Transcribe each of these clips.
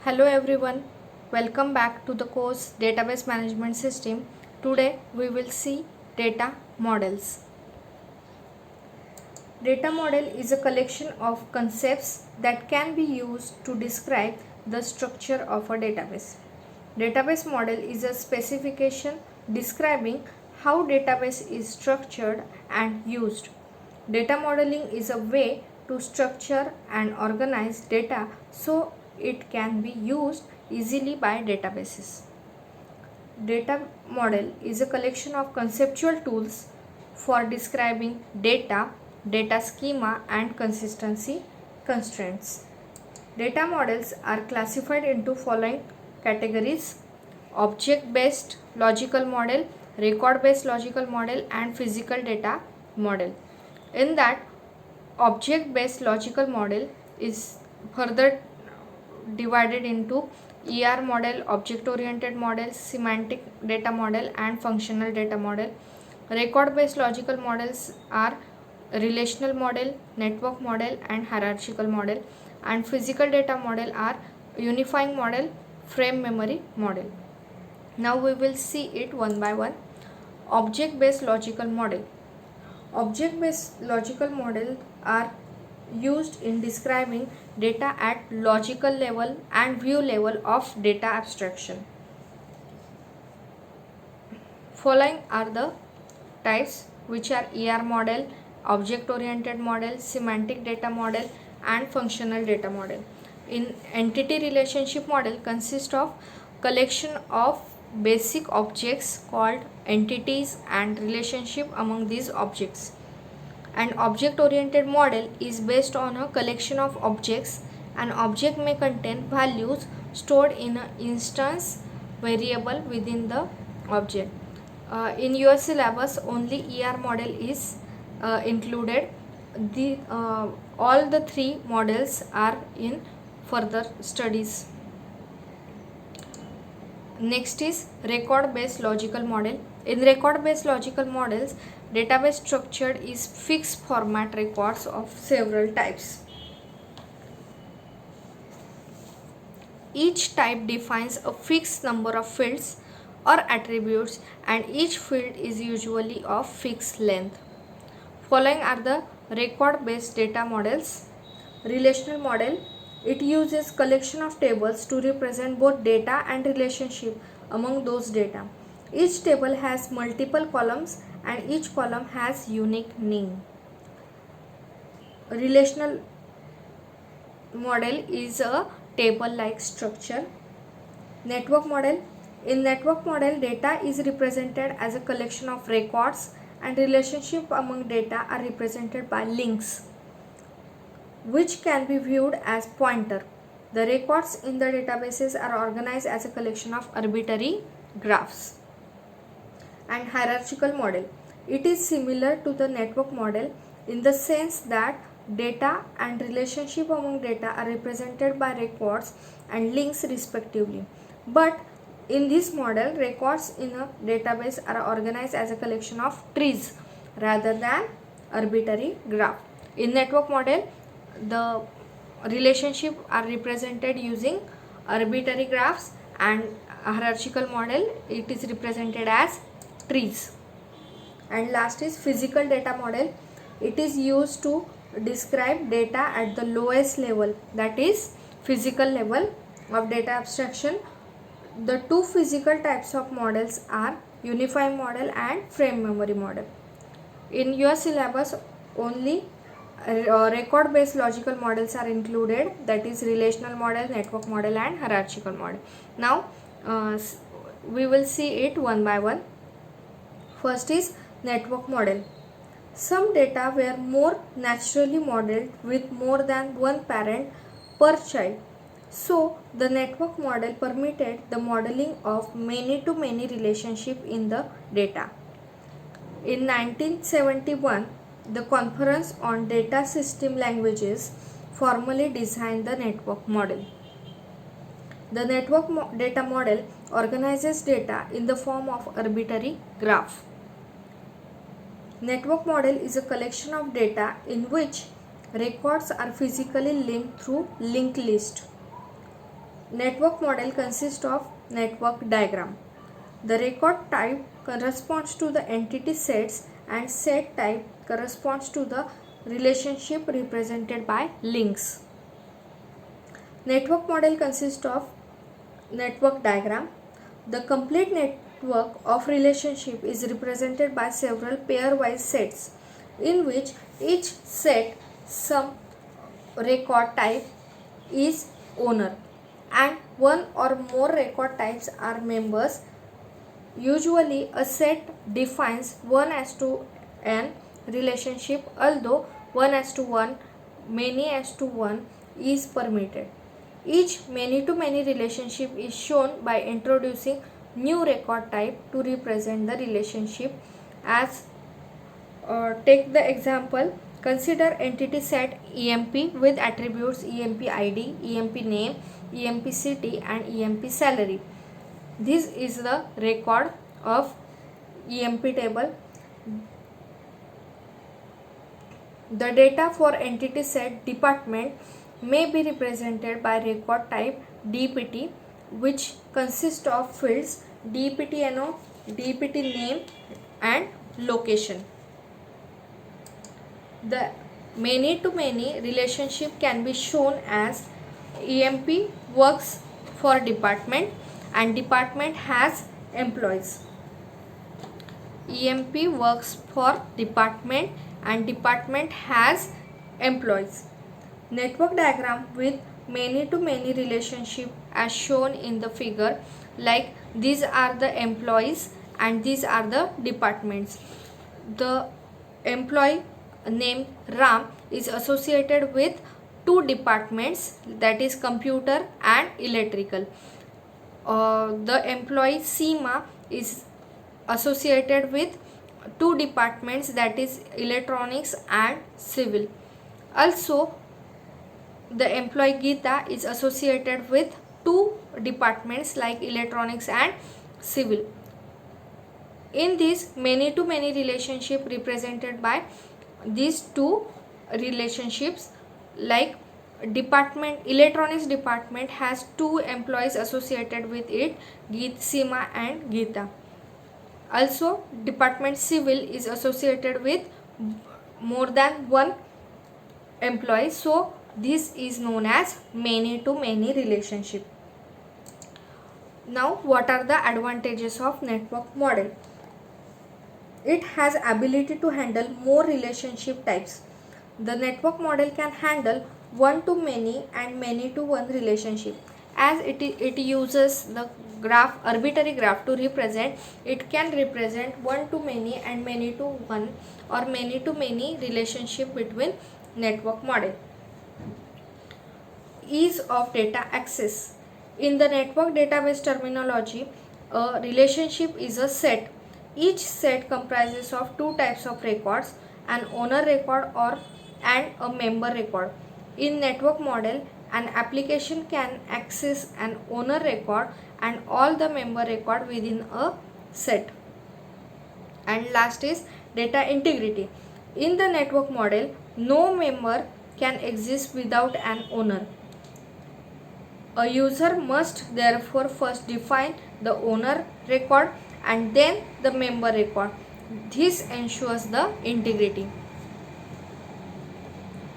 Hello everyone, welcome back to the course Database Management System. Today we will see data models. Data model is a collection of concepts that can be used to describe the structure of a database. Database model is a specification describing how database is structured and used. Data modeling is a way to structure and organize data so it can be used easily by databases. Data model is a collection of conceptual tools for describing data, data schema, and consistency constraints. Data models are classified into following categories: object-based logical model, record-based logical model, and physical data model. In that, object-based logical model is further divided into ER model, object-oriented model, semantic data model, and functional data model. Record-based logical models are relational model, network model, and hierarchical model. And physical data model are unifying model, frame memory model. Now we will see it one by one. Object-based logical model. Object-based logical models are used in describing data at logical level and view level of data abstraction. Following are the types, which are ER model, object-oriented model, semantic data model, and functional data model. In entity relationship model consists of collection of basic objects called entities and relationship among these objects. An object-oriented model is based on a collection of objects. An object may contain values stored in an instance variable within the object. In your syllabus, only ER model is included. All the three models are in further studies. Next is record-based logical model. In record-based logical models, database structured is fixed format records of several types. Each type defines a fixed number of fields or attributes, and each field is usually of fixed length. Following are the record-based data models. Relational model. It uses collection of tables to represent both data and relationship among those data. Each table has multiple columns and each column has unique name. Relational model is a table-like structure. Network model. In network model, data is represented as a collection of records and relationship among data are represented by links, which can be viewed as pointer. The records in the databases are organized as a collection of arbitrary graphs. And hierarchical model. It is similar to the network model in the sense that data and relationship among data are represented by records and links respectively. But in this model, records in a database are organized as a collection of trees rather than arbitrary graph. In network model, the relationship are represented using arbitrary graphs, and hierarchical model, it is represented as trees. And last is physical data model. It is used to describe data at the lowest level, that is physical level of data abstraction. The two physical types of models are unifying model and frame memory model. In your syllabus, only record-based logical models are included, that is relational model, network model, and hierarchical model. Now we will see it one by one. First is network model. Some data were more naturally modeled with more than one parent per child. So the network model permitted the modeling of many-to-many relationship in the data. In 1971, the Conference on Data System Languages formally designed the network model. The network data model organizes data in the form of arbitrary graph. Network model is a collection of data in which records are physically linked through linked list. Network model consists of network diagram. The record type corresponds to the entity sets and set type corresponds to the relationship represented by links. Network model consists of network diagram. The complete network of relationship is represented by several pairwise sets in which each set some record type is owner and one or more record types are members. Usually a set defines 1:n relationship, although 1:1, many:1 is permitted. Each many-to-many relationship is shown by introducing new record type to represent the relationship. As take the example, consider entity set EMP with attributes EMP ID, EMP name, EMP city and EMP salary. This is the record of EMP table. The data for entity set department may be represented by record type DPT, which consists of fields DPTNO, DPT name and location. The many-to-many relationship can be shown as EMP works for department and department has employees. EMP works for department and department has employees. Network diagram with many-to-many relationship as shown in the figure, like these are the employees and these are the departments. The employee named Ram is associated with two departments, that is computer and electrical. The employee Seema is associated with two departments, that is electronics and civil. Also, the employee Geeta is associated with two departments like electronics and civil. In this many-to-many relationship represented by these two relationships, like department electronics department has two employees associated with it, Seema and Geeta. Also, department civil is associated with more than one employee, so this is known as many-to-many relationship. Now, what are the advantages of network model? It has ability to handle more relationship types. The network model can handle one-to-many and many-to-one relationship. As it uses the graph, arbitrary graph to represent, it can represent one-to-many and many-to-one or many-to-many relationship between network model. Ease of data access. In the network database terminology, a relationship is a set. Each set comprises of two types of records, an owner record and a member record. In network model, an application can access an owner record and all the member record within a set. And last is data integrity. In the network model, no member can exist without an owner. A user must therefore first define the owner record and then the member record. This ensures the integrity.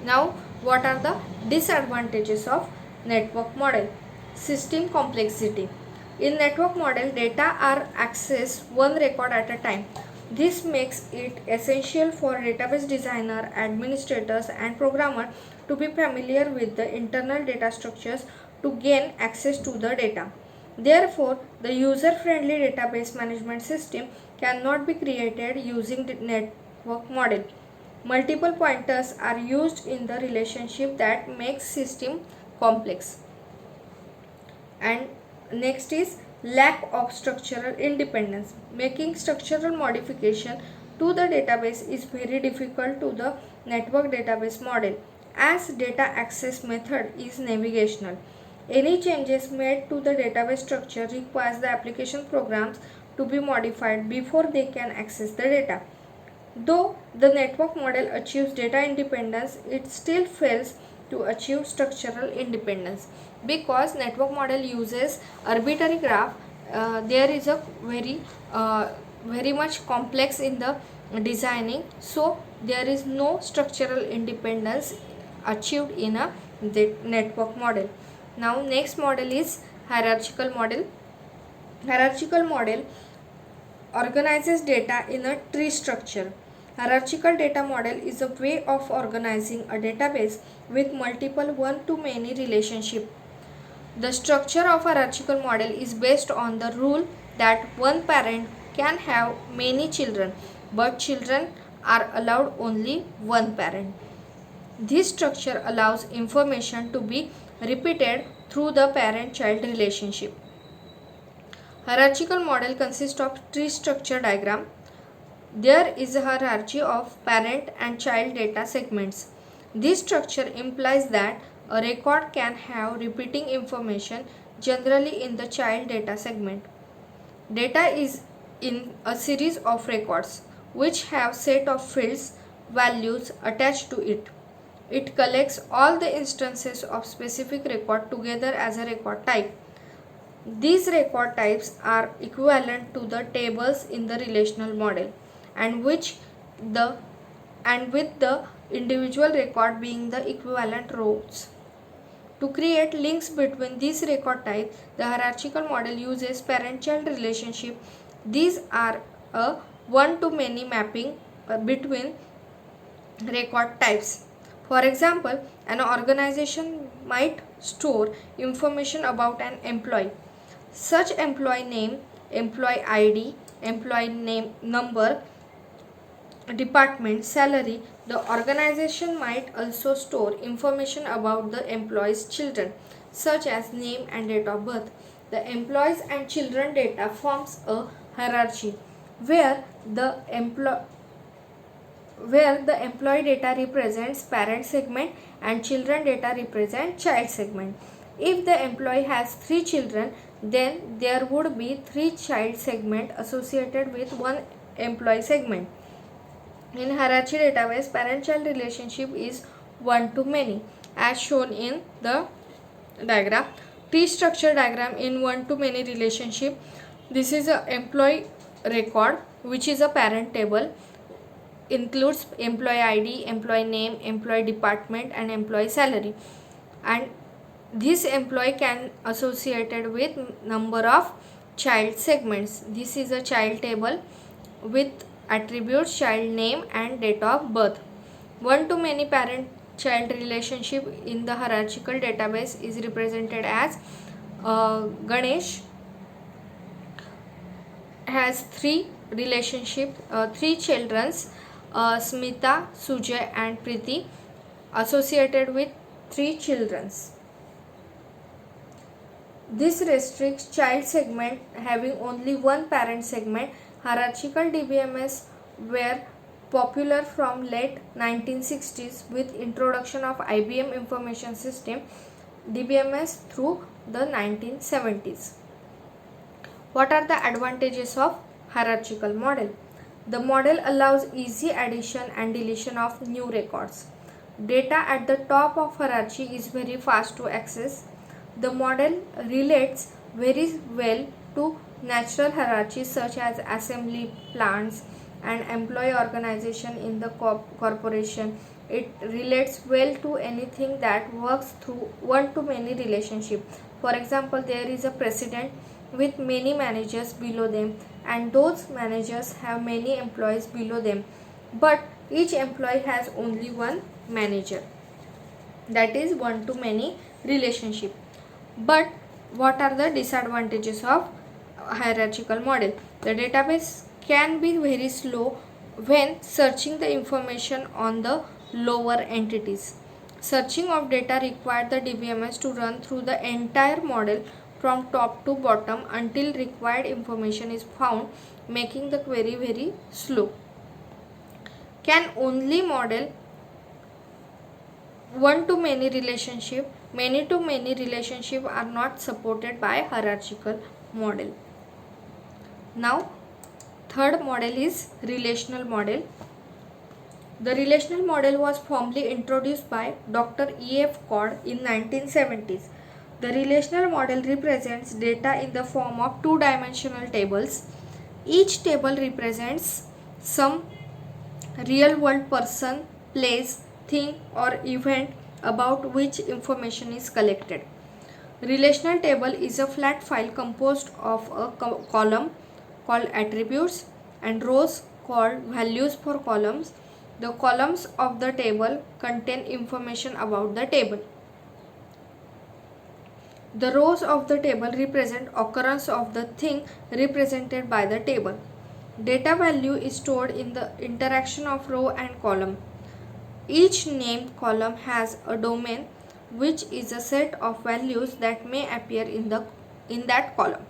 Now, what are the disadvantages of network model? System complexity. In network model, data are accessed one record at a time. This makes it essential for database designer, administrators and programmers to be familiar with the internal data structures to gain access to the data. Therefore, the user-friendly database management system cannot be created using the network model. Multiple pointers are used in the relationship that makes system complex. And next is lack of structural independence. Making structural modification to the database is very difficult to the network database model, as data access method is navigational. Any changes made to the database structure requires the application programs to be modified before they can access the data. Though the network model achieves data independence, it still fails to achieve structural independence. Because network model uses arbitrary graph, there is a very much complex in the designing, so there is no structural independence achieved in a network model. Now next model is hierarchical model. Hierarchical model organizes data in a tree structure. Hierarchical data model is a way of organizing a database with multiple one-to-many relationship. The structure of a hierarchical model is based on the rule that one parent can have many children, but children are allowed only one parent. This structure allows information to be repeated through the parent-child relationship. Hierarchical model consists of tree structure diagram. There is a hierarchy of parent and child data segments. This structure implies that a record can have repeating information, generally in the child data segment. Data is in a series of records which have set of fields, values attached to it. It collects all the instances of specific record together as a record type. These record types are equivalent to the tables in the relational model, and with the individual record being the equivalent rows. To create links between these record types, the hierarchical model uses parent-child relationship. These are a one-to-many mapping between record types. For example, an organization might store information about an employee. Such employee name, employee ID, employee name number, department, salary. The organization might also store information about the employee's children, such as name and date of birth. The employees and children data forms a hierarchy where the employee data represents parent segment and children data represent child segment. If the employee has 3 children, then there would be 3 child segment associated with one employee segment. In hierarchy database, parent-child relationship is one-to-many as shown in the diagram. Tree structure diagram in one-to-many relationship. This is a employee record which is a parent table, includes employee ID, employee name, employee department and employee salary, and this employee can associated with number of child segments. This is a child table with attributes child name and date of birth. One-to-many parent-child relationship in the hierarchical database is represented as Ganesh has 3 children, Smita, Sujay and Preeti, associated with 3 children. This restricts child segment having only one parent segment. Hierarchical DBMS were popular from late 1960s with introduction of IBM information system DBMS through the 1970s. What are the advantages of hierarchical model? The model allows easy addition and deletion of new records. Data at the top of hierarchy is very fast to access. The model relates very well to natural hierarchies such as assembly plants and employee organization in the corporation. It relates well to anything that works through one-to-many relationship. For example, there is a president with many managers below them, and those managers have many employees below them, but each employee has only one manager. That is one-to-many relationship. But what are the disadvantages of hierarchical model? The database can be very slow when searching the information on the lower entities. Searching of data required the DBMS to run through the entire model from top to bottom until required information is found, making the query very slow. Can only model one-to-many relationship. Many-to-many relationship are not supported by hierarchical model. Now, third model is relational model. The relational model was formally introduced by Dr. E.F. Codd in 1970s. The relational model represents data in the form of two-dimensional tables. Each table represents some real-world person, place, thing or event about which information is collected. Relational table is a flat file composed of a column called attributes and rows called values for columns. The columns of the table contain information about the table. The rows of the table represent occurrence of the thing represented by the table. Data value is stored in the interaction of row and column. Each named column has a domain, which is a set of values that may appear in that column.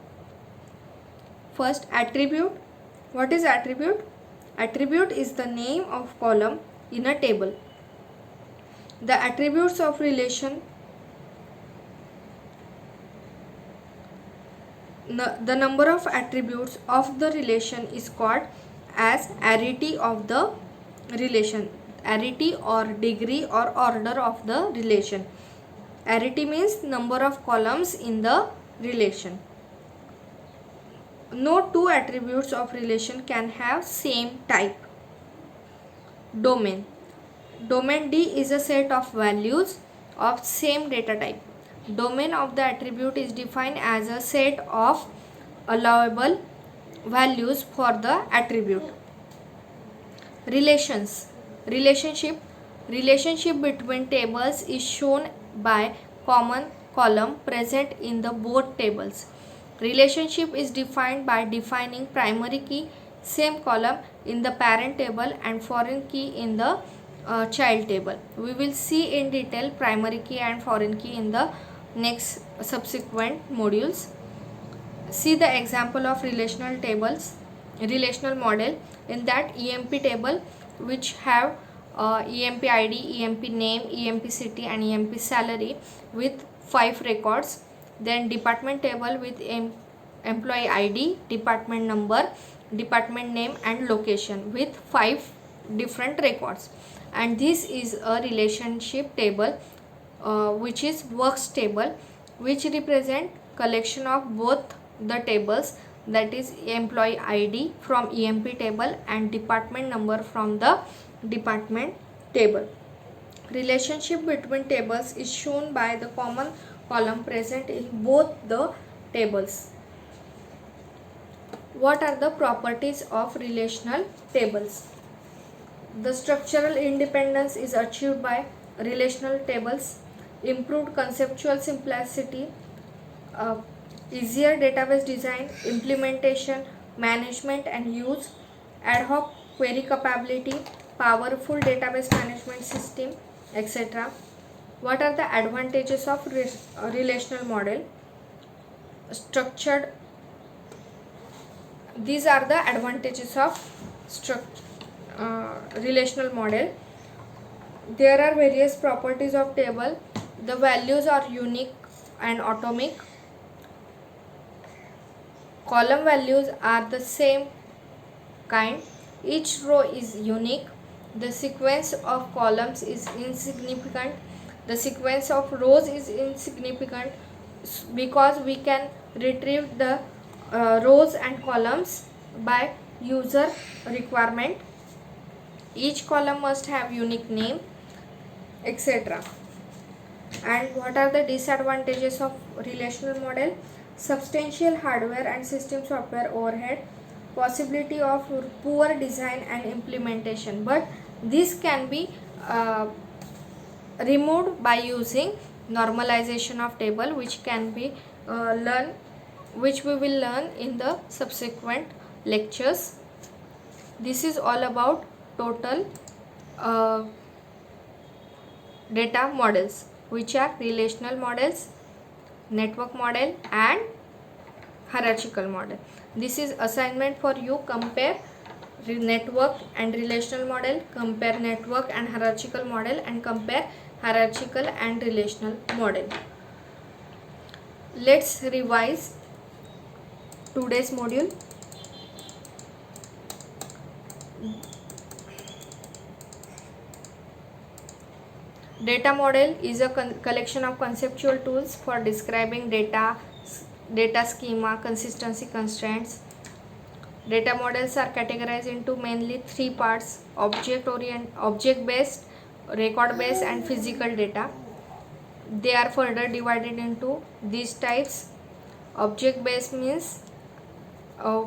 First, attribute. What is attribute? Attribute is the name of column in a table. The attributes of relation. The number of attributes of the relation is called as arity of the relation. Arity or degree or order of the relation. Arity means number of columns in the relation. No two attributes of relation can have same type. Domain. Domain D is a set of values of same data type. Domain of the attribute is defined as a set of allowable values for the attribute. Relations. Relationship. Relationship between tables is shown by common column present in the both tables. Relationship is defined by defining primary key, same column in the parent table and foreign key in the child table. We will see in detail primary key and foreign key in the next subsequent modules. See the example of relational model. In that EMP table, which have EMP ID, EMP name, EMP city and EMP salary with 5 records. Then department table with employee ID, department number, department name and location with 5 different records. And this is a relationship table which is works table, which represent collection of both the tables, that is employee ID from EMP table and department number from the department table. Relationship between tables is shown by the common column present in both the tables. What are the properties of relational tables? The structural independence is achieved by relational tables. Improved conceptual simplicity, easier database design, implementation, management and use, ad hoc query capability, powerful database management system, etc. What are the advantages of relational model? Structured. These are the advantages of relational model. There are various properties of table. The values are unique and atomic. Column values are the same kind. Each row is unique. The sequence of columns is insignificant. The sequence of rows is insignificant because we can retrieve the rows and columns by user requirement. Each column must have unique name, etc. And what are the disadvantages of relational model? Substantial hardware and system software overhead, possibility of poor design and implementation, but this can be removed by using normalization of table, which can be which we will learn in the subsequent lectures. This is all about total data models, which are relational models, network model and hierarchical model. This is assignment for you. Compare network and relational model, compare network and hierarchical model, and compare hierarchical and relational model. Let's revise today's module. Data model is a collection of conceptual tools for describing data, data schema, consistency constraints. Data models are categorized into mainly three parts: object based, record based, and physical data. They are further divided into these types. Object based means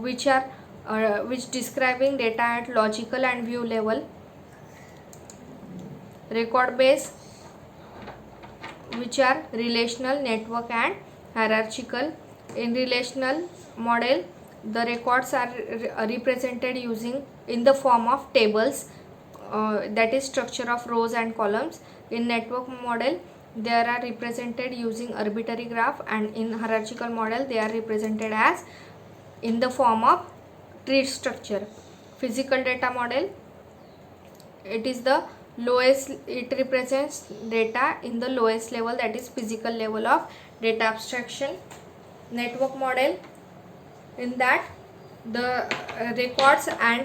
which describing data at logical and view level. Record based, which are relational, network, and hierarchical. In relational model, the records are represented using in the form of tables, that is structure of rows and columns. In network model, they are represented using arbitrary graph, and in hierarchical model they are represented as in the form of tree structure. Physical data model, it is the lowest, it represents data in the lowest level, that is physical level of data abstraction. Network model, in that the records and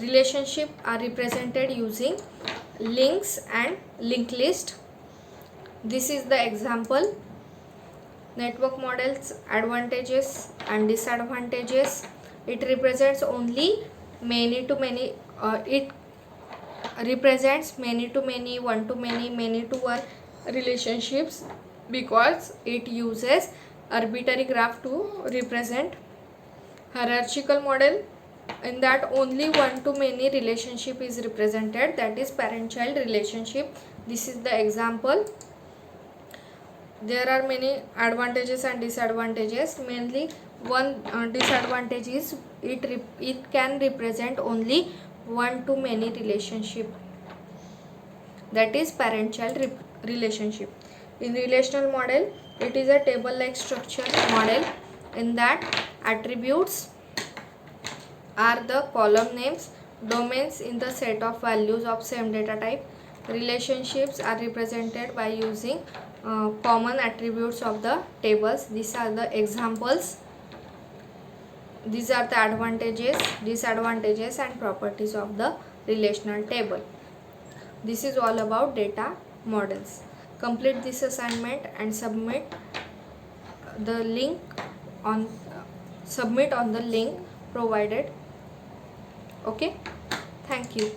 relationship are represented using links and linked list. This is the example. Network models advantages and disadvantages. It represents only many to many, it represents many to many, one to many, many to one relationships, because it uses arbitrary graph to represent. Hierarchical model, in that only one to many relationship is represented, that is parent child relationship. This is the example. There are many advantages and disadvantages. Mainly one disadvantage is it can represent only one to many relationship, that is parent child relationship. In relational model, it is a table like structure model. In that attributes are the column names, domains in the set of values of same data type. Relationships are represented by using common attributes of the tables. These are the examples. These are the advantages, disadvantages, and properties of the relational table. This is all about data models. Complete this assignment and submit the link on submit on the link provided. Okay, thank you.